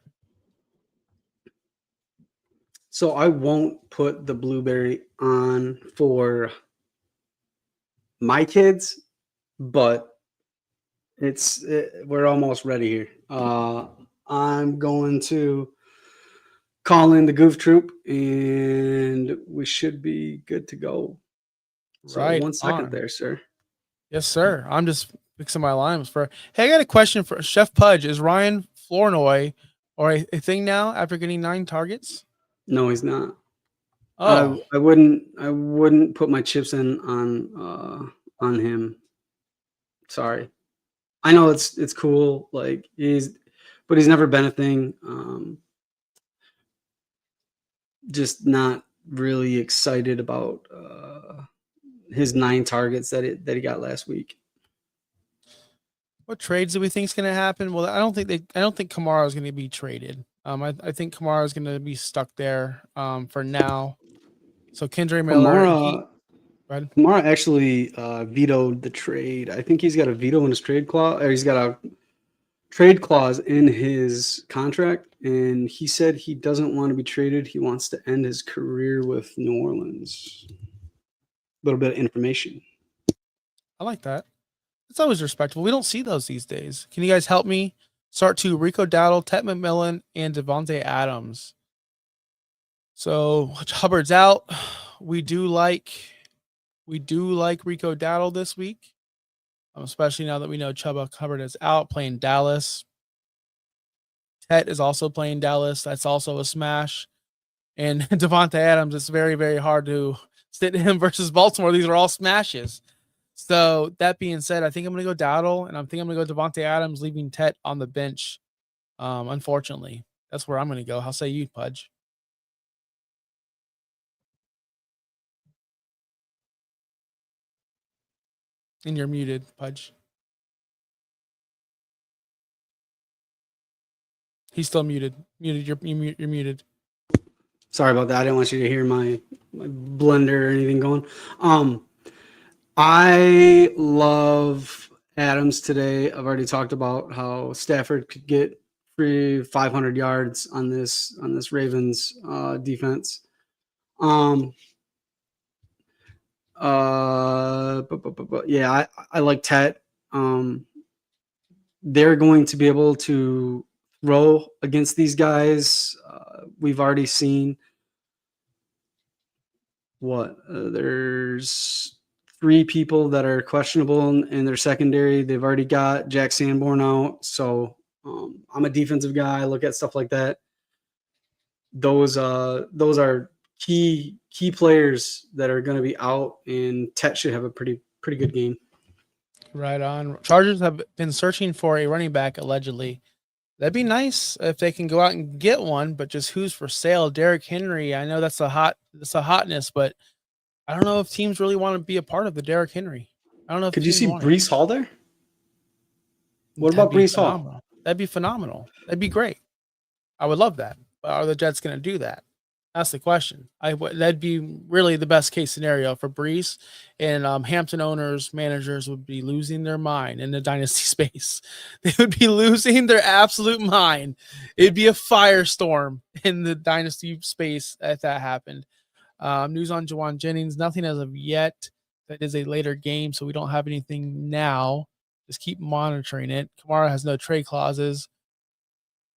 So I won't put the blueberry on for my kids, but we're almost ready here. I'm going to call in the Goof Troop, and we should be good to go. So Right 1 second on. there, sir. Yes, sir. I'm just fixing my limes for. Hey, I got a question for Chef Pudge. Is Ryan Flournoy or a thing now after getting 9 targets? No, he's not. Oh, I wouldn't put my chips in on him. Sorry. I know it's cool, like but he's never been a thing. Just not really excited about his 9 targets that he got last week. what trades do we think is going to happen? Well, I don't think Kamara is going to be traded. I think Kamara is going to be stuck there for now. So Kendre Miller, Kamara actually vetoed the trade. I think he's got a veto in his trade clause, or he's got a trade clause in his contract, and he said he doesn't want to be traded. He wants to end his career with New Orleans. A little bit of information. I like that. It's always respectable. We don't see those these days. Can you guys help me? Start to Rico Dowdle, Ted McMillan, and Devontae Adams. So Hubbard's out. We do like Rico Dowdle this week, especially now that we know Chuba Hubbard is out playing Dallas. Ted is also playing Dallas. That's also a smash. And Devontae Adams, it's very, very hard to sit him versus Baltimore. These are all smashes. So that being said, I think I'm going to go Dowdle, and I think I'm going to go Devontae Adams, leaving Tet on the bench. Unfortunately, that's where I'm going to go. How say you, Pudge? And you're muted, Pudge. He's still muted. You're muted. Sorry about that. I didn't want you to hear my blender or anything going. I love Adams today. I've already talked about how Stafford could get free 500 yards on this Ravens defense. Yeah, I like Tet. They're going to be able to throw against these guys. We've already seen there's 3 people that are questionable in their secondary. They've already got Jack Sanborn out. So I'm a defensive guy. I look at stuff like that. Those are key players that are going to be out, and Tet should have a pretty good game. Right on. Chargers have been searching for a running back, allegedly. That'd be nice if they can go out and get one, but just who's for sale? Derrick Henry. I know that's a hotness, but I don't know if teams really want to be a part of the Derrick Henry. I don't know. Could you see Breece Hall there? What about Breece Hall? That'd be phenomenal. That'd be great. I would love that. But are the Jets going to do that? That's the question. That'd be really the best case scenario for Breece, and Hampton owners, managers would be losing their mind in the dynasty space. They would be losing their absolute mind. It'd be a firestorm in the dynasty space if that happened. News on Jauan Jennings, nothing as of yet. That is a later game, so we don't have anything now. Just keep monitoring it. Kamara has no trade clauses,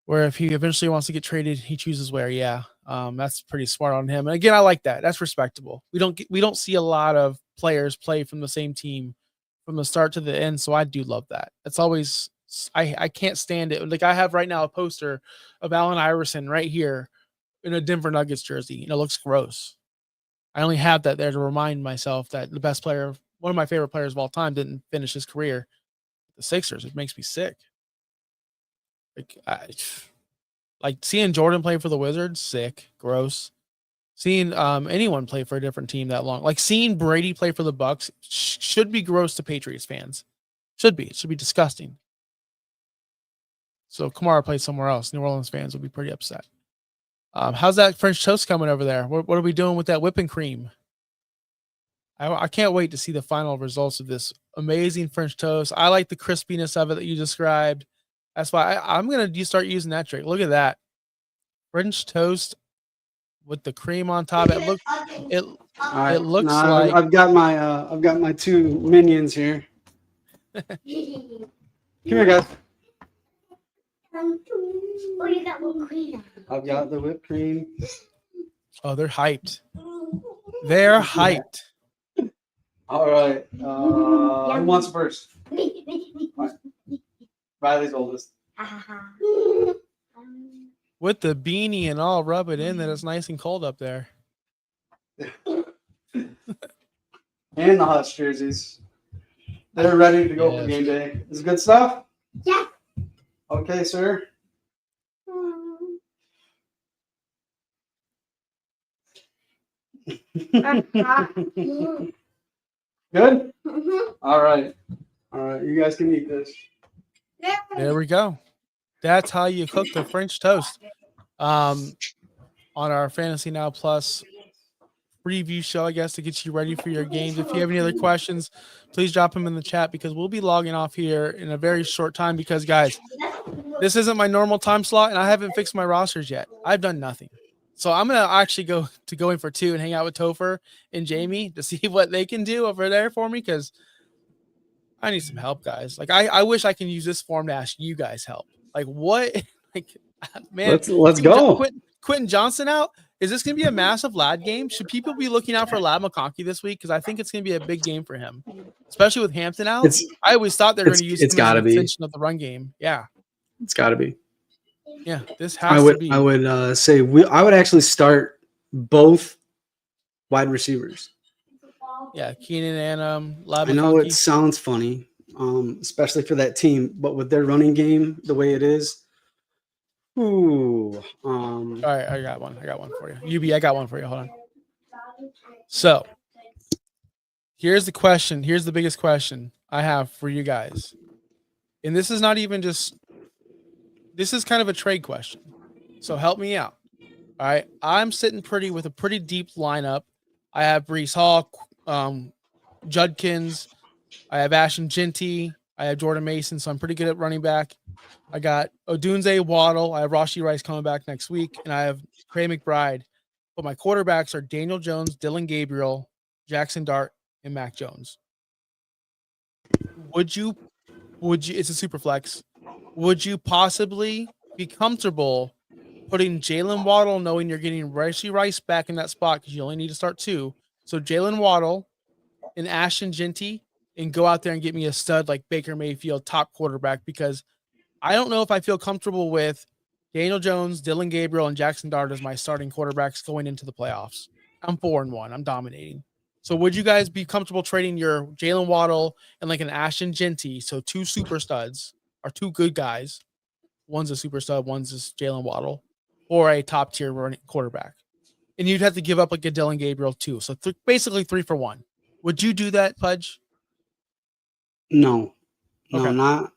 where if he eventually wants to get traded, he chooses where. Yeah. That's pretty smart on him. And again, I like that. That's respectable. We don't see a lot of players play from the same team from the start to the end. So I do love that. It's always, I can't stand it. Like I have right now a poster of Allen Iverson right here in a Denver Nuggets jersey. It looks gross. I only have that there to remind myself that the best player, one of my favorite players of all time, didn't finish his career with the Sixers. It makes me sick. Like seeing Jordan play for the Wizards, sick, gross. Seeing anyone play for a different team that long, like seeing Brady play for the Bucks, should be gross to Patriots fans. It should be disgusting. So Kamara plays somewhere else. New Orleans fans will be pretty upset. How's that French toast coming over there? What are we doing with that whipping cream? I can't wait to see the final results of this amazing French toast. I like the crispiness of it that you described. That's why I'm going to start using that trick. Look at that. French toast with the cream on top. It All right. it looks now like I've got my two minions here. Come here, guys. Oh, you got whipped cream. I've got the whipped cream. oh, they're hyped. They're hyped. All right. Who wants first? Riley's oldest. With the beanie and all, rub it in that it's nice and cold up there. And the Huts jerseys. They're ready to go for Yes. game day. Is it good stuff? Yeah. Okay, sir. Good? All right. All right. You guys can eat this. There we go. That's how you cook the French toast. On our Fantasy Now Plus preview show, I guess, to get you ready for your games. If you have any other questions, please drop them in the chat because we'll be logging off here in a very short time because, guys, this isn't my normal time slot and I haven't fixed my rosters yet. I've done nothing. So I'm going to actually go in for 2 and hang out with Topher and Jamie to see what they can do over there for me because I need some help, guys. Like, I wish I can use this form to ask you guys help. Like, what? Like, man, Let's go. Quentin Johnson out. Is this going to be a massive lad game? Should people be looking out for Lad McConkey this week? Because I think it's going to be a big game for him, especially with Hampton out. I always thought they were going to use him as an extension of the run game. Yeah, It's got to be. yeah. This has to be. I would say I would actually start both wide receivers. Yeah, Keenan and Lad I know it McConkey. sounds funny, especially for that team, but with their running game the way it is, ooh. All right, I got one for you. UB, I got one for you. Hold on. So, here's the question. Here's the biggest question I have for you guys. And this is not even just, this is kind of a trade question. So help me out. All right. I'm sitting pretty with a pretty deep lineup. I have Breece Hall, Judkins. I have Ashton Genty. I have Jordan Mason. So I'm pretty good at running back. I got Odunze Waddle. I have Rashee Rice coming back next week. And I have Trey McBride. But my quarterbacks are Daniel Jones, Dylan Gabriel, Jackson Dart, and Mac Jones. Would you, it's a super flex. Would you possibly be comfortable putting Jalen Waddle, knowing you're getting Rashee Rice back in that spot because you only need to start 2? So Jalen Waddle and Ashton Genty, and go out there and get me a stud like Baker Mayfield, top quarterback, because I don't know if I feel comfortable with Daniel Jones, Dylan Gabriel, and Jackson Dart as my starting quarterbacks going into the playoffs. I'm 4-1. I'm dominating. So would you guys be comfortable trading your Jalen Waddle and like an Ashton Genty, so 2 super studs, or 2 good guys, one's a super stud, one's just Jalen Waddle, or a top tier running quarterback? And you'd have to give up like a Dylan Gabriel too. So basically 3 for 1. Would you do that, Pudge? No, Okay. not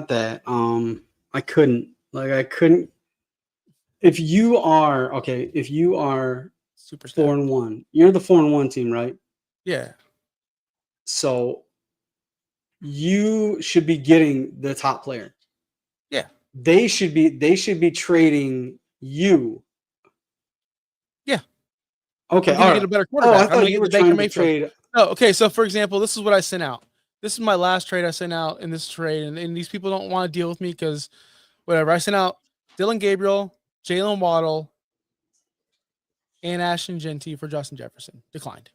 that. I couldn't. If you are Super stud. 4-1, you're the 4-1 team, right? Yeah. So you should be getting the top player. Yeah. They should be trading you. Yeah. Okay. I'm All gonna right. get a better Oh, quarterback. I I'm thought gonna you get were the Baker trying to Mayfield. trade. No, okay. So for example, this is what I sent out. This is my last trade I sent out in this trade, and these people don't want to deal with me because whatever. I sent out Dylan Gabriel, Jalen Waddle, and Ashton Genty for Justin Jefferson. Declined.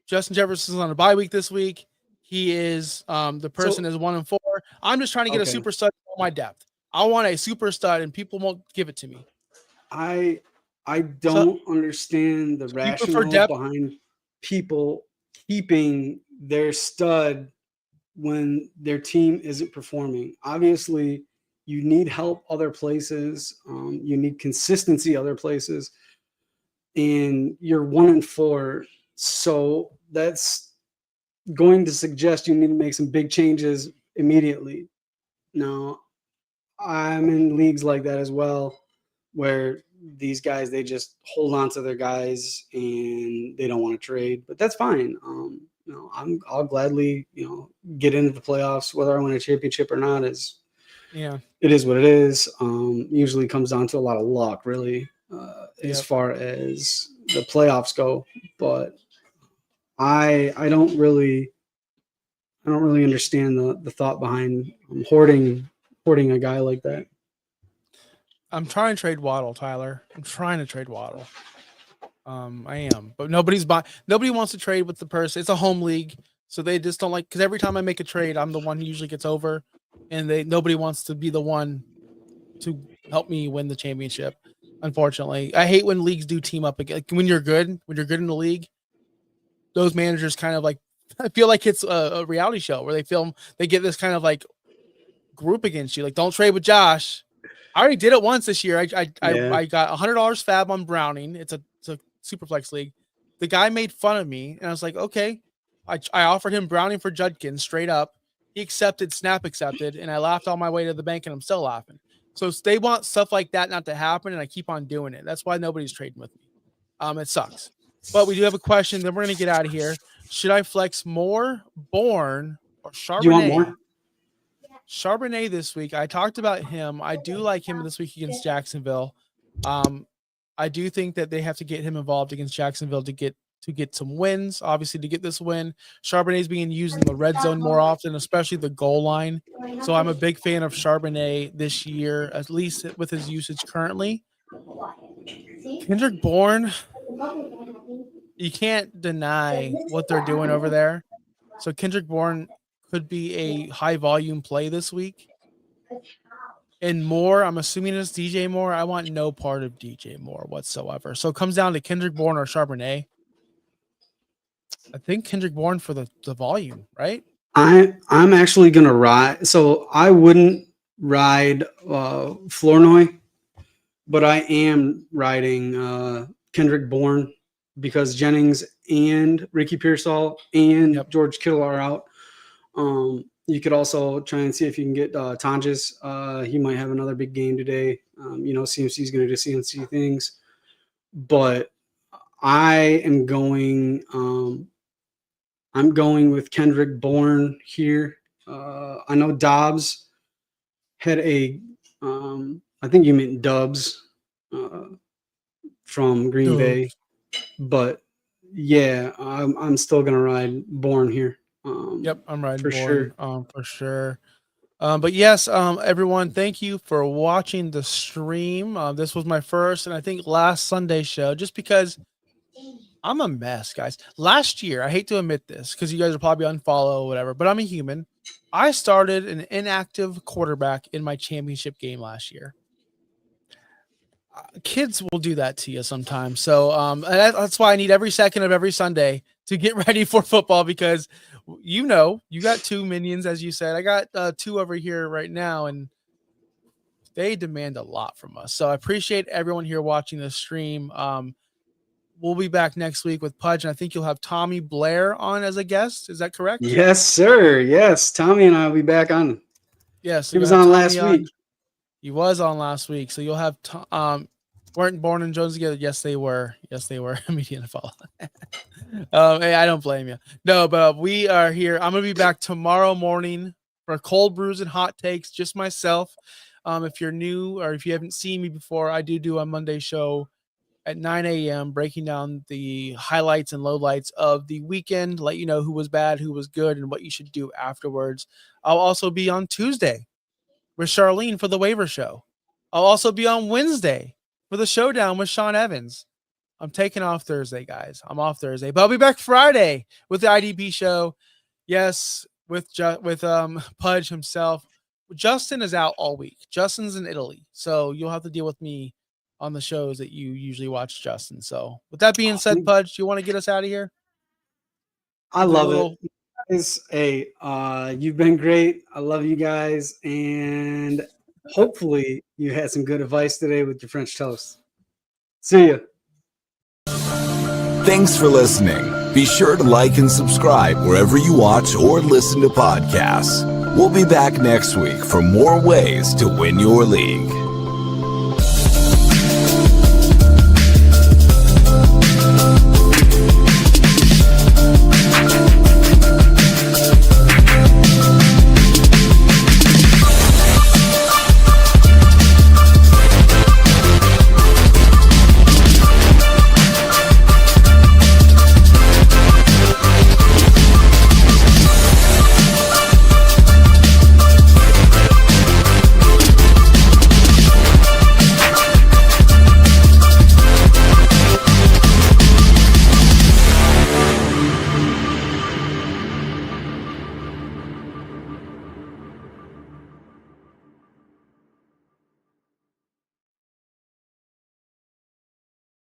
Justin Jefferson's on a bye week this week. He is the person is 1-4. I'm just trying to get a Okay. super stud on my depth. I want a super stud, and people won't give it to me. I don't understand the you prefer rationale depth? behind people keeping their stud when their team isn't performing. Obviously, you need help other places. You need consistency other places, and you're 1-4. So that's going to suggest you need to make some big changes immediately. Now, I'm in leagues like that as well, where these guys, they just hold on to their guys and they don't want to trade, but that's fine. I'll gladly, get into the playoffs, whether I win a championship or not. It is what it is. Usually comes down to a lot of luck, really. as far as the playoffs go. But I don't really understand the thought behind hoarding a guy like that. I'm trying to trade Waddle, Tyler. I'm trying to trade Waddle. I am, but nobody wants to trade with the person. It's a home league, so they just don't like, because every time I make a trade, I'm the one who usually gets over, and nobody wants to be the one to help me win the championship. Unfortunately, I hate when leagues do team up again. When you're good in the league, those managers kind of like, I feel like it's a reality show where they get this kind of like group against you. Like, don't trade with Josh. I already did it once this year. I got $100 fab on Browning. It's a Superflex league. The guy made fun of me, and I was like, okay. I offered him Browning for Judkins straight up. He accepted, Snap accepted, and I laughed all my way to the bank, and I'm still laughing. So they want stuff like that not to happen, and I keep on doing it. That's why nobody's trading with me. It sucks. But we do have a question. Then we're going to get out of here. Should I flex more Bourne or Charbonnet? You want more? Charbonnet this week. I talked about him. I do like him this week against Jacksonville. I do think that they have to get him involved against Jacksonville to get some wins, obviously to get this win. Charbonnet is being used in the red zone more often, especially the goal line. So I'm a big fan of Charbonnet this year, at least with his usage currently. Kendrick Bourne, you can't deny what they're doing over there. So Kendrick Bourne could be a high volume play this week. And Moore, I'm assuming it's DJ Moore. I want no part of DJ Moore whatsoever. So it comes down to Kendrick Bourne or Charbonnet. I think Kendrick Bourne for the volume, right? I'm actually gonna ride. So I wouldn't ride Flournoy, but I am riding Kendrick Bourne because Jennings and Ricky Pearsall and George Kittle are out. You could also try and see if you can get Tonjes. He might have another big game today. CMC is going to do CMC things, but I am going. I'm going with Kendrick Bourne here. I know Dobbs had a. I think you meant Dubs from Green Bay, but yeah, I'm still going to ride Bourne here. I'm riding for Bourne, sure. for sure. But yes, everyone, thank you for watching the stream. This was my first and I think last Sunday show, just because I'm a mess, guys. Last year, I hate to admit this because you guys will probably unfollow or whatever, but I'm a human. I started an inactive quarterback in my championship game last year. Kids will do that to you sometimes. So that's why I need every second of every Sunday to get ready for football, because you got 2 minions, as you said. I got 2 over here right now, and they demand a lot from us. So I appreciate everyone here watching the stream. We'll be back next week with Pudge, and I think you'll have Tommy Blair on as a guest. Is that correct? Yes, sir. Yes, Tommy and I will be back on. Yes, he was on last week. He was on last week, so you'll have weren't Bourne and Jones together? Yes, they were. Yes, they were. Media to follow. Hey, I don't blame you. No, but we are here. I'm gonna be back tomorrow morning for cold brews and hot takes. Just myself. If you're new or if you haven't seen me before, I do a Monday show at 9 a.m. breaking down the highlights and lowlights of the weekend. Let you know who was bad, who was good, and what you should do afterwards. I'll also be on Tuesday with Charlene for the waiver show. I'll also be on Wednesday for the showdown with Sean Evans. I'm taking off Thursday, guys. I'm off Thursday, but I'll be back Friday with the IDP show. Yes, with Pudge himself. Justin is out all week. Justin's in Italy, so you'll have to deal with me on the shows that you usually watch, Justin. So with that being said, Pudge, do you want to get us out of here? I love it. Hey, you've been great. I love you guys, and hopefully you had some good advice today with your French toast. See ya. Thanks for listening. Be sure to like and subscribe wherever you watch or listen to podcasts. We'll be back next week for more ways to win your league.